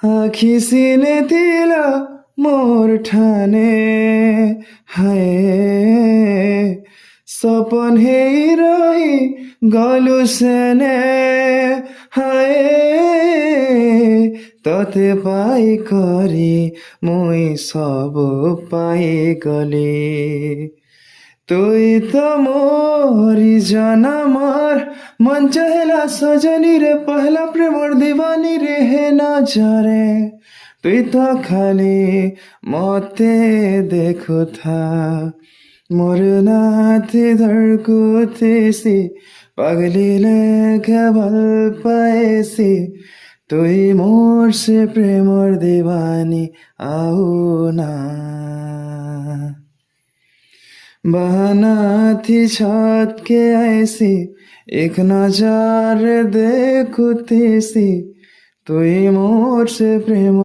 আখি চিনে দিলা মোৰ ঠানে হায় সপন হেই ৰহি গলো সেনে হায় ততে পাই কৰি মই সব পাই গলি তুই তো মোरी জানামার মন চাহেলা সজনী রে পহলা প্রেমর দিবানী রে হে না যারে তুই তো খালি মতে দেখুথা মোর নাথে ধড়কুতেছি পাগলি লেখা ভাল পাইছি তুই মোর সে প্রেমর দিবানী আও না बहाना थी छत के ऐसी एक नजर देखुती सी तुई मोर से प्रेम